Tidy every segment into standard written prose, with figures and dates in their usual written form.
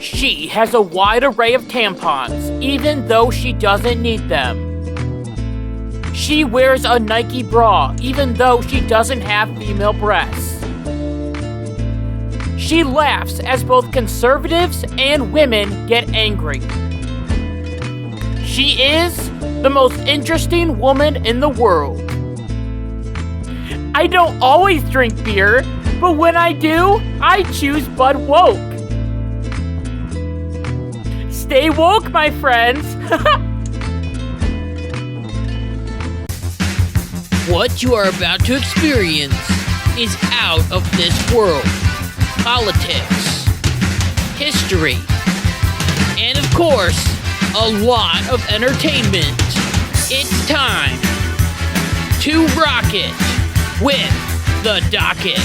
She has a wide array of tampons, even though she doesn't need them. She wears a Nike bra, even though she doesn't have female breasts. She laughs as both conservatives and women get angry. She is the most interesting woman in the world. I don't always drink beer, but when I do, I choose Bud Woke. Stay woke, my friends. What you are about to experience is out of this world. Politics, history, and of course, a lot of entertainment. It's time to rock it with the Docket.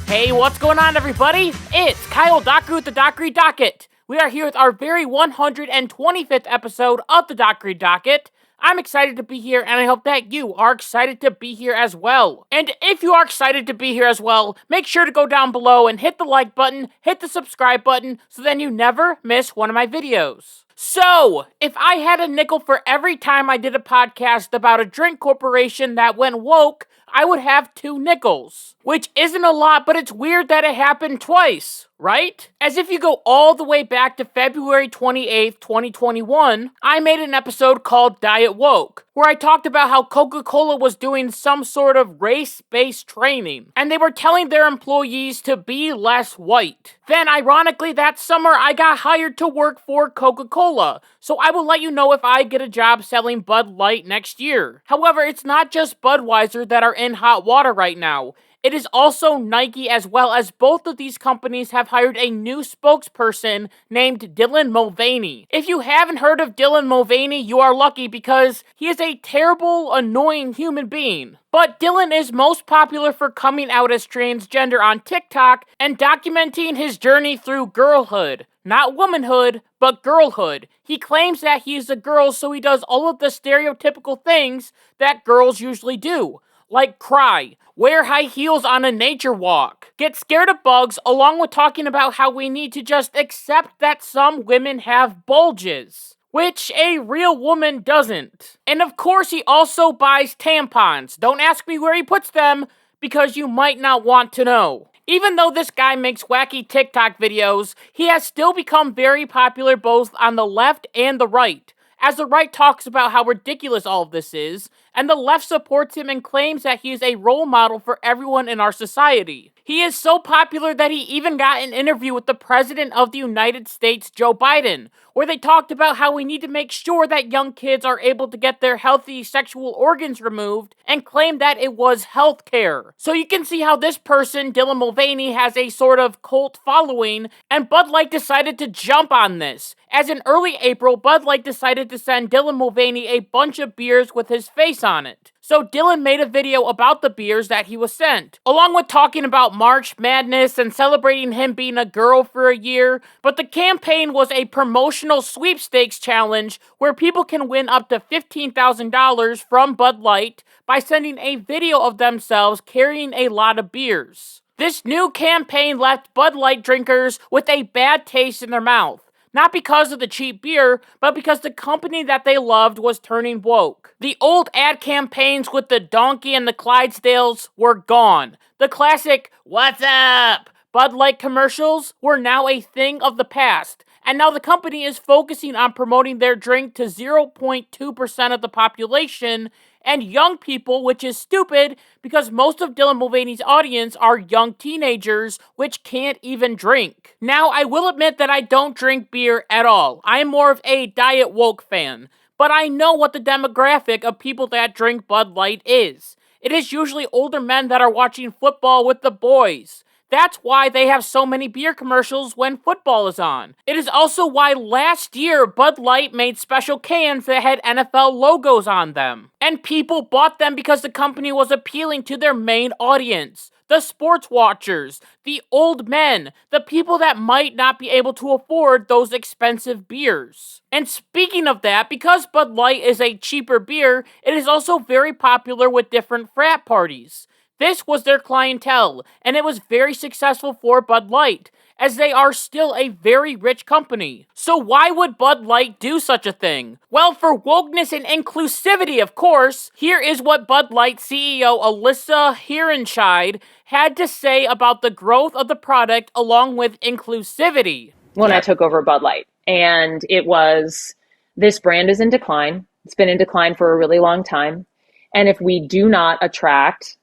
Hey, what's going on, everybody? It's Kyle Dockery with the Dockery Docket. We are here with our very 125th episode of the Dockery Docket. I'm excited to be here, and I hope that you are excited to be here as well. And if you are excited to be here as well, make sure to go down below and hit the like button, hit the subscribe button, so then you never miss one of my videos. So, if I had a nickel for every time I did a podcast about a drink corporation that went woke, I would have 2 nickels. Which isn't a lot, but it's weird that it happened twice, right? As if you go all the way back to February 28th, 2021, I made an episode called Diet Woke, where I talked about how Coca-Cola was doing some sort of race-based training, and they were telling their employees to be less white. Then, ironically, that summer, I got hired to work for Coca-Cola, so I will let you know if I get a job selling Bud Light next year. However, it's not just Budweiser that are in hot water right now. It is also Nike, as well as both of these companies have hired a new spokesperson named Dylan Mulvaney. If you haven't heard of Dylan Mulvaney, you are lucky because he is a terrible, annoying human being. But Dylan is most popular for coming out as transgender on TikTok and documenting his journey through girlhood. Not womanhood, but girlhood. He claims that he is a girl, so he does all of the stereotypical things that girls usually do. Like cry, wear high heels on a nature walk, get scared of bugs, along with talking about how we need to just accept that some women have bulges, which a real woman doesn't. And of course, he also buys tampons. Don't ask me where he puts them, because you might not want to know. Even though this guy makes wacky TikTok videos, he has still become very popular both on the left and the right, as the right talks about how ridiculous all of this is, and the left supports him and claims that he is a role model for everyone in our society. He is so popular that he even got an interview with the President of the United States, Joe Biden, where they talked about how we need to make sure that young kids are able to get their healthy sexual organs removed, and claimed that it was health care. So you can see how this person, Dylan Mulvaney, has a sort of cult following, and Bud Light decided to jump on this. As in early April, Bud Light decided to send Dylan Mulvaney a bunch of beers with his face on it. So Dylan made a video about the beers that he was sent, along with talking about March Madness and celebrating him being a girl for a year. But the campaign was a promotional sweepstakes challenge where people can win up to $15,000 from Bud Light by sending a video of themselves carrying a lot of beers. This new campaign left Bud Light drinkers with a bad taste in their mouth. Not because of the cheap beer, but because the company that they loved was turning woke. The old ad campaigns with the donkey and the Clydesdales were gone. The classic, "What's up?" Bud Light commercials were now a thing of the past. And now the company is focusing on promoting their drink to 0.2% of the population and young people, which is stupid because most of Dylan Mulvaney's audience are young teenagers which can't even drink. Now, I will admit that I don't drink beer at all. I am more of a Diet Woke fan, but I know what the demographic of people that drink Bud Light is. It is usually older men that are watching football with the boys. That's why they have so many beer commercials when football is on. It is also why last year Bud Light made special cans that had NFL logos on them. And people bought them because the company was appealing to their main audience. The sports watchers, the old men, the people that might not be able to afford those expensive beers. And speaking of that, because Bud Light is a cheaper beer, it is also very popular with different frat parties. This was their clientele, and it was very successful for Bud Light, as they are still a very rich company. So why would Bud Light do such a thing? Well, for wokeness and inclusivity, of course. Here is what Bud Light CEO Alyssa Heerenscheid had to say about the growth of the product along with inclusivity. When I took over Bud Light, and it was, this brand is in decline. It's been in decline for a really long time. And if we do not attract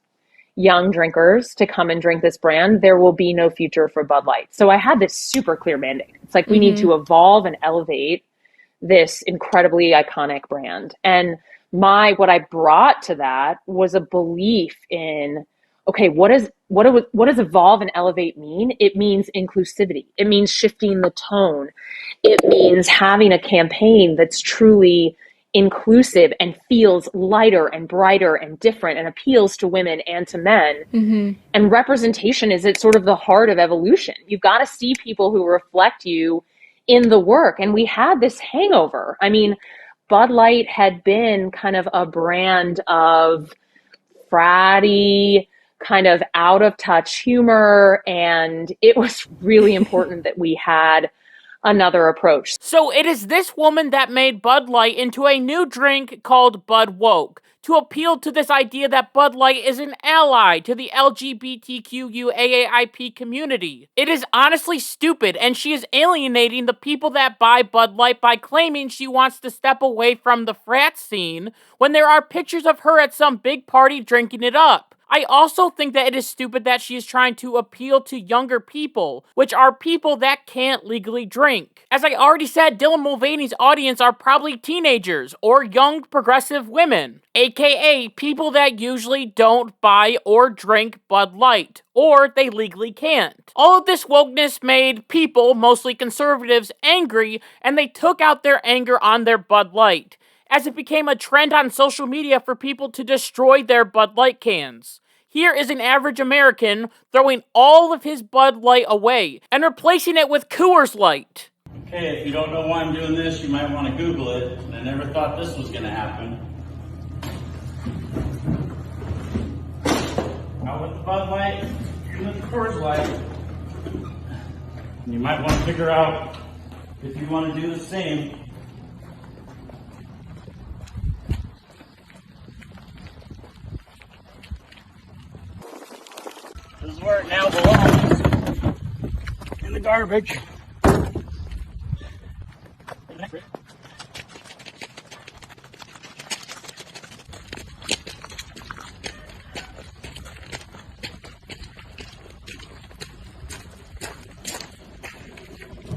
young drinkers to come and drink this brand, there will be no future for Bud Light. So I had this super clear mandate. It's like, we need to evolve and elevate this incredibly iconic brand. And what I brought to that was a belief in, okay, what does evolve and elevate mean? It means inclusivity. It means shifting the tone. It means having a campaign that's truly inclusive and feels lighter and brighter and different and appeals to women and to men. And representation is at sort of the heart of evolution. You've got to see people who reflect you in the work. And we had this hangover. I mean, Bud Light had been kind of a brand of fratty, kind of out of touch humor. And it was really important that we had another approach. So it is this woman that made Bud Light into a new drink called Bud Woke, to appeal to this idea that Bud Light is an ally to the LGBTQIAAP community. It is honestly stupid, and she is alienating the people that buy Bud Light by claiming she wants to step away from the frat scene when there are pictures of her at some big party drinking it up. I also think that it is stupid that she is trying to appeal to younger people, which are people that can't legally drink. As I already said, Dylan Mulvaney's audience are probably teenagers or young progressive women, aka people that usually don't buy or drink Bud Light, or they legally can't. All of this wokeness made people, mostly conservatives, angry, and they took out their anger on their Bud Light, as it became a trend on social media for people to destroy their Bud Light cans. Here is an average American throwing all of his Bud Light away and replacing it with Coors Light. Okay, if you don't know why I'm doing this, you might want to Google it. I never thought this was going to happen. Out with the Bud Light, in with the Coors Light. You might want to figure out if you want to do the same. This is where it now belongs. In the garbage.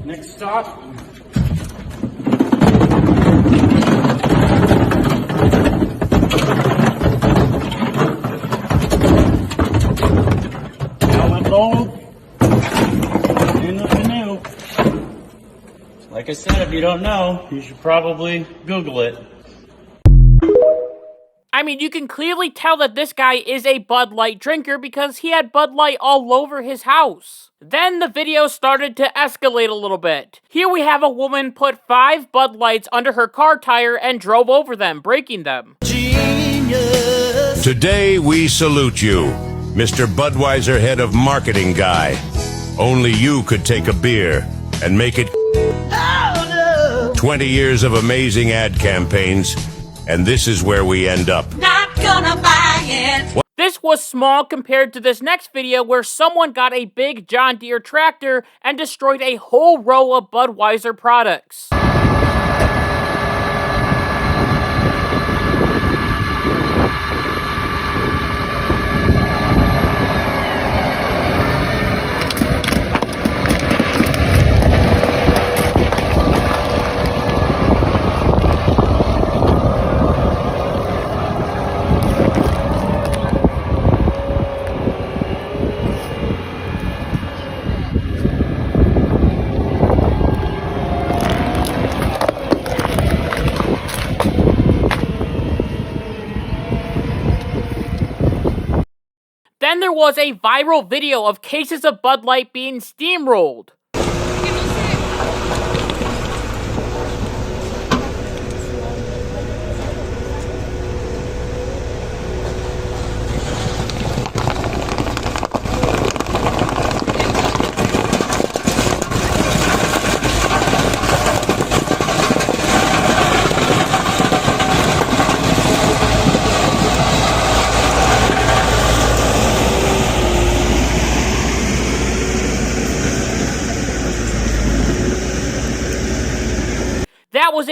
Next stop. Old in the canoe. Like I said, if you don't know, you should probably Google it. I mean, you can clearly tell that this guy is a Bud Light drinker because he had Bud Light all over his house. Then the video started to escalate a little bit. Here we have a woman put 5 Bud Lights under her car tire and drove over them, breaking them. Genius. Today we salute you, Mr. Budweiser head of marketing guy. Only you could take a beer and make it 20 years of amazing ad campaigns, and this is where we end up. Not gonna buy it. This was small compared to this next video where someone got a big John Deere tractor and destroyed a whole row of Budweiser products. Then there was a viral video of cases of Bud Light being steamrolled.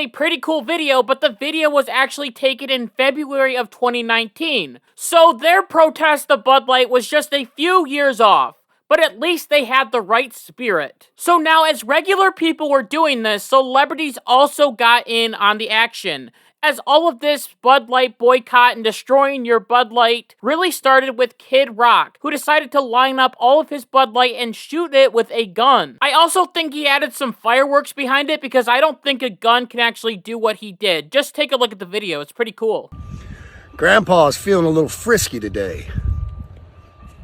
a pretty cool video, but the video was actually taken in February of 2019. So their protest of Bud Light was just a few years off. But at least they had the right spirit. So now, as regular people were doing this, celebrities also got in on the action. As all of this Bud Light boycott and destroying your Bud Light really started with Kid Rock, who decided to line up all of his Bud Light and shoot it with a gun. I also think he added some fireworks behind it because I don't think a gun can actually do what he did. Just take a look at the video, it's pretty cool. Grandpa's feeling a little frisky today.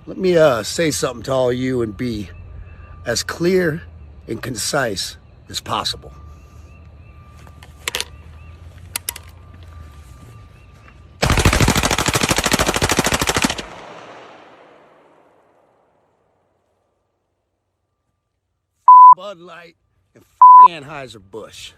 Let me say something to all you and be as clear and concise as possible. Bud Light and Anheuser-Busch.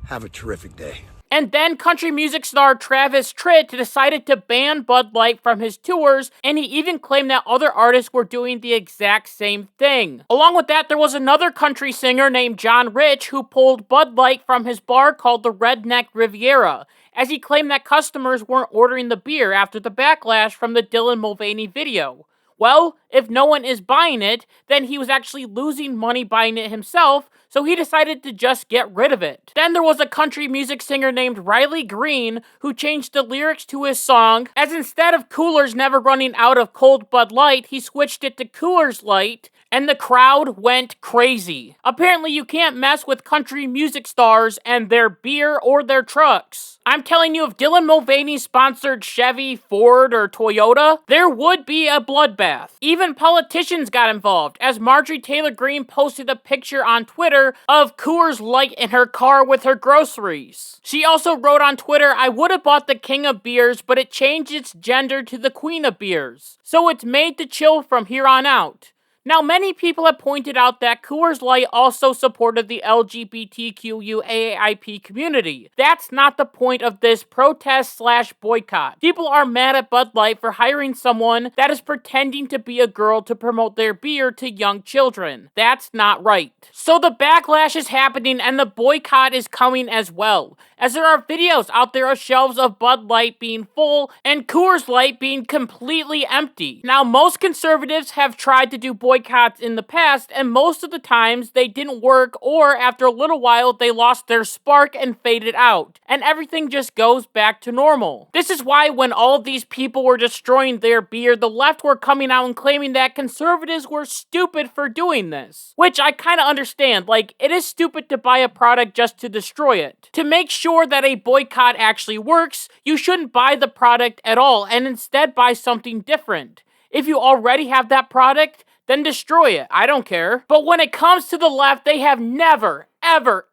Have a terrific day. And then country music star Travis Tritt decided to ban Bud Light from his tours, and he even claimed that other artists were doing the exact same thing. Along with that, there was another country singer named John Rich who pulled Bud Light from his bar called the Redneck Riviera, as he claimed that customers weren't ordering the beer after the backlash from the Dylan Mulvaney video. Well, if no one is buying it, then he was actually losing money buying it himself, so he decided to just get rid of it. Then there was a country music singer named Riley Green who changed the lyrics to his song, as instead of Coolers never running out of cold Bud Light, he switched it to Coolers Light, and the crowd went crazy. Apparently you can't mess with country music stars and their beer or their trucks. I'm telling you, if Dylan Mulvaney sponsored Chevy, Ford, or Toyota, there would be a bloodbath. Even politicians got involved, as Marjorie Taylor Greene posted a picture on Twitter of Coors Light in her car with her groceries. She also wrote on Twitter, "I would have bought the king of beers, but it changed its gender to the queen of beers. So it's made to chill from here on out." Now, many people have pointed out that Coors Light also supported the LGBTQIAP community. That's not the point of this protest/boycott. People are mad at Bud Light for hiring someone that is pretending to be a girl to promote their beer to young children. That's not right. So the backlash is happening and the boycott is coming as well, as there are videos out there of shelves of Bud Light being full and Coors Light being completely empty. Now, most conservatives have tried to do boycotts in the past, and most of the times they didn't work, or after a little while they lost their spark and faded out, and everything just goes back to normal. This is why when all of these people were destroying their beer, the left were coming out and claiming that conservatives were stupid for doing this. Which I kind of understand, like, it is stupid to buy a product just to destroy it. To make sure that a boycott actually works, you shouldn't buy the product at all, and instead buy something different. If you already have that product, then destroy it. I don't care. But when it comes to the left, they have never,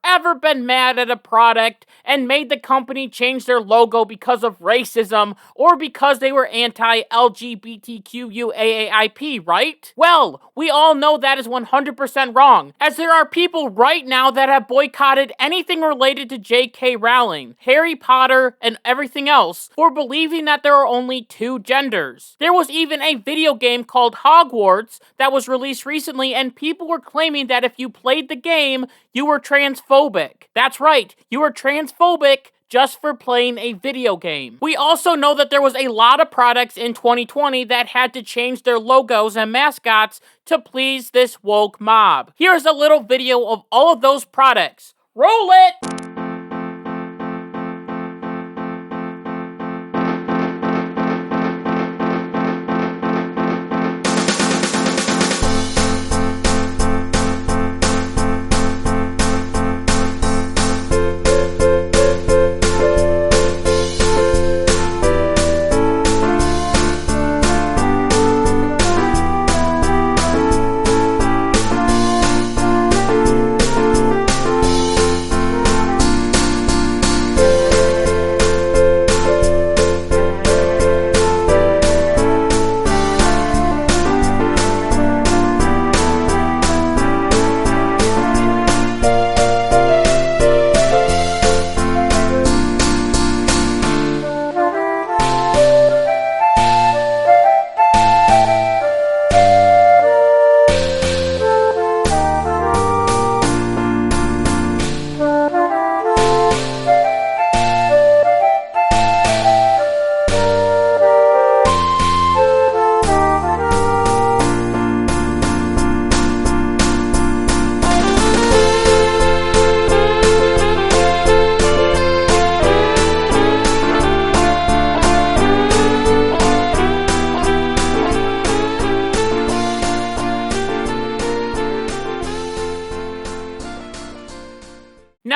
ever been mad at a product and made the company change their logo because of racism or because they were anti-LGBTQIAP, right? Well, we all know that is 100% wrong, as there are people right now that have boycotted anything related to J.K. Rowling, Harry Potter, and everything else for believing that there are only two genders. There was even a video game called Hogwarts that was released recently, and people were claiming that if you played the game, you were transphobic. That's right, you were transphobic just for playing a video game. We also know that there was a lot of products in 2020 that had to change their logos and mascots to please this woke mob. Here's a little video of all of those products. Roll it!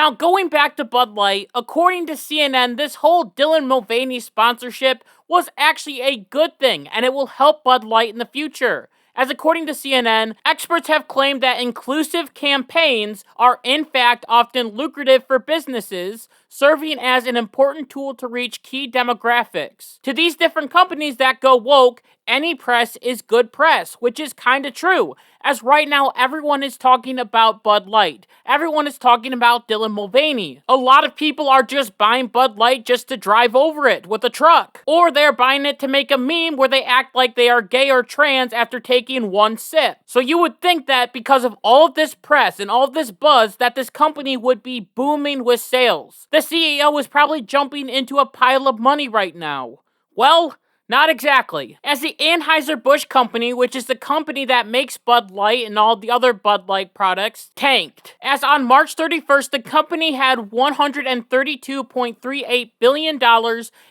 Now, going back to Bud Light, according to CNN, this whole Dylan Mulvaney sponsorship was actually a good thing, and it will help Bud Light in the future. As according to CNN, experts have claimed that inclusive campaigns are in fact often lucrative for businesses, serving as an important tool to reach key demographics. To these different companies that go woke, any press is good press, which is kinda true, as right now everyone is talking about Bud Light. Everyone is talking about Dylan Mulvaney. A lot of people are just buying Bud Light just to drive over it with a truck. Or they're buying it to make a meme where they act like they are gay or trans after taking one sip. So you would think that because of all of this press and all of this buzz that this company would be booming with sales. The CEO is probably jumping into a pile of money right now. Well, not exactly. As the Anheuser-Busch Company, which is the company that makes Bud Light and all the other Bud Light products, tanked. As on March 31st, the company had $132.38 billion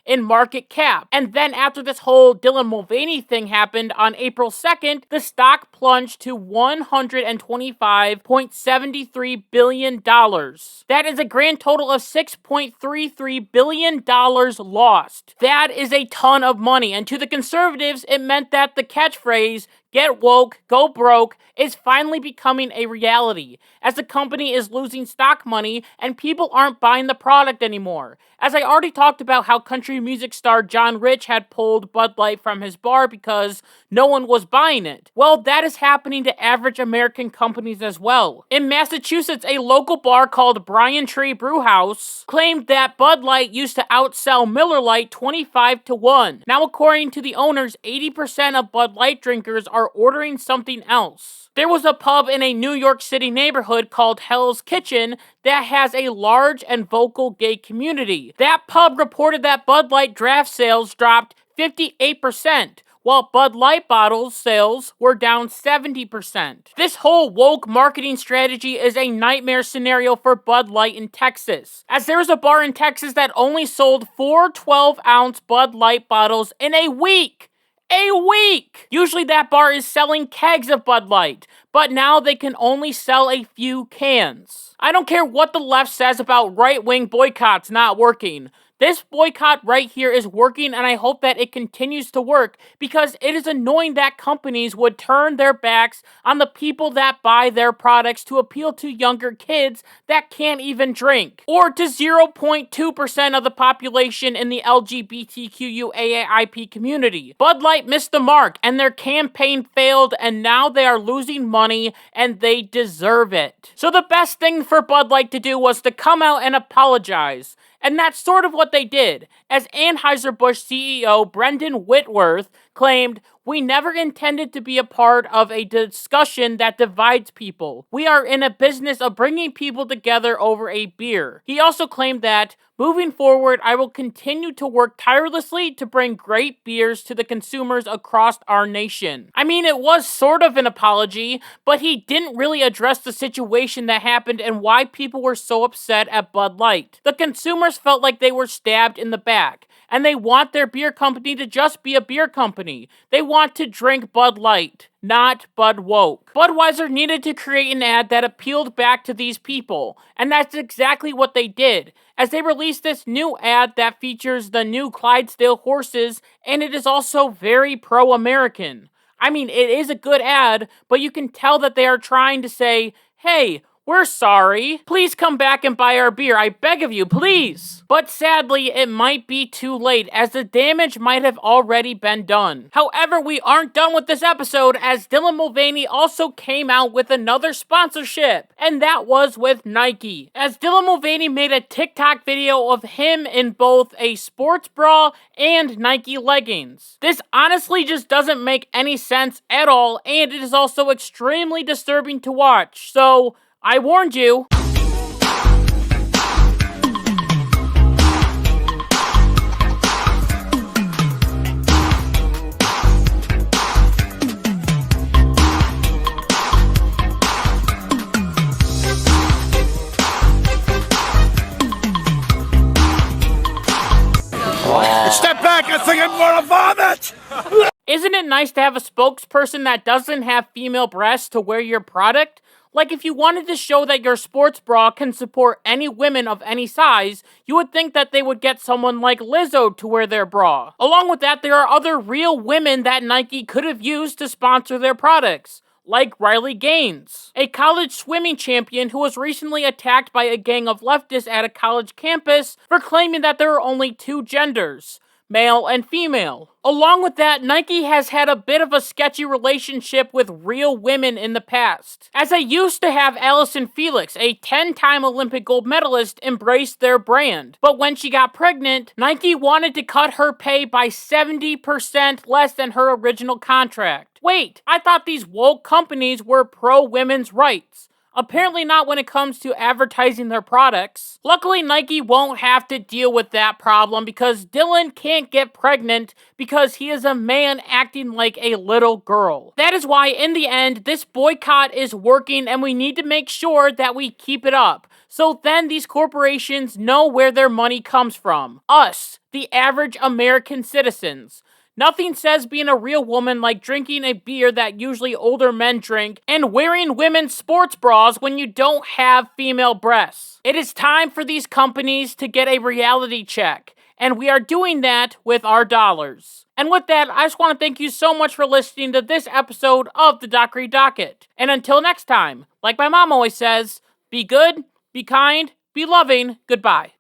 in market cap. And then after this whole Dylan Mulvaney thing happened on April 2nd, the stock plunged to $125.73 billion. That is a grand total of $6.33 billion lost. That is a ton of money. And to the conservatives, it meant that the catchphrase, "Get woke, go broke," is finally becoming a reality, as the company is losing stock money and people aren't buying the product anymore. As I already talked about how country music star John Rich had pulled Bud Light from his bar because no one was buying it. Well, that is happening to average American companies as well. In Massachusetts, a local bar called Brian Tree Brewhouse claimed that Bud Light used to outsell Miller Lite 25-1. Now, according to the owners, 80% of Bud Light drinkers are ordering something else. There was a pub in a New York City neighborhood called Hell's Kitchen that has a large and vocal gay community. That pub reported that Bud Light draft sales dropped 58%, while Bud Light bottles sales were down 70%. This whole woke marketing strategy is a nightmare scenario for Bud Light in Texas, as there was a bar in Texas that only sold 4 12-ounce Bud Light bottles in a week. A week! Usually that bar is selling kegs of Bud Light, but now they can only sell a few cans. I don't care what the left says about right-wing boycotts not working. This boycott right here is working, and I hope that it continues to work, because it is annoying that companies would turn their backs on the people that buy their products to appeal to younger kids that can't even drink, or to 0.2% of the population in the LGBTQIAIP community. Bud Light missed the mark, and their campaign failed, and now they are losing money, and they deserve it. So the best thing for Bud Light to do was to come out and apologize. And that's sort of what they did, as Anheuser-Busch CEO Brendan Whitworth claimed, "We never intended to be a part of a discussion that divides people. We are in a business of bringing people together over a beer." He also claimed that, "Moving forward, I will continue to work tirelessly to bring great beers to the consumers across our nation." I mean, it was sort of an apology, but he didn't really address the situation that happened and why people were so upset at Bud Light. The consumers felt like they were stabbed in the back, and they want their beer company to just be a beer company. They want to drink Bud Light, not Bud Woke. Budweiser needed to create an ad that appealed back to these people, and that's exactly what they did, as they released this new ad that features the new Clydesdale horses, and it is also very pro-American. I mean, it is a good ad, but you can tell that they are trying to say, "Hey, we're sorry. Please come back and buy our beer. I beg of you, please." But sadly, it might be too late, as the damage might have already been done. However, we aren't done with this episode, as Dylan Mulvaney also came out with another sponsorship, and that was with Nike. As Dylan Mulvaney made a TikTok video of him in both a sports bra and Nike leggings. This honestly just doesn't make any sense at all, and it is also extremely disturbing to watch. So, I warned you. Step back, I think I'm gonna vomit! Isn't it nice to have a spokesperson that doesn't have female breasts to wear your product? Like, if you wanted to show that your sports bra can support any women of any size, you would think that they would get someone like Lizzo to wear their bra. Along with that, there are other real women that Nike could have used to sponsor their products, like Riley Gaines, a college swimming champion who was recently attacked by a gang of leftists at a college campus for claiming that there are only two genders, male and female. Along with that, Nike has had a bit of a sketchy relationship with real women in the past, as they used to have Allison Felix, a 10-time Olympic gold medalist, embrace their brand. But when she got pregnant, Nike wanted to cut her pay by 70% less than her original contract. Wait, I thought these woke companies were pro-women's rights. Apparently not when it comes to advertising their products. Luckily, Nike won't have to deal with that problem because Dylan can't get pregnant because he is a man acting like a little girl. That is why, in the end, this boycott is working and we need to make sure that we keep it up. So then these corporations know where their money comes from. Us, the average American citizens. Nothing says being a real woman like drinking a beer that usually older men drink and wearing women's sports bras when you don't have female breasts. It is time for these companies to get a reality check, and we are doing that with our dollars. And with that, I just want to thank you so much for listening to this episode of the Dockery Docket. And until next time, like my mom always says, be good, be kind, be loving, goodbye.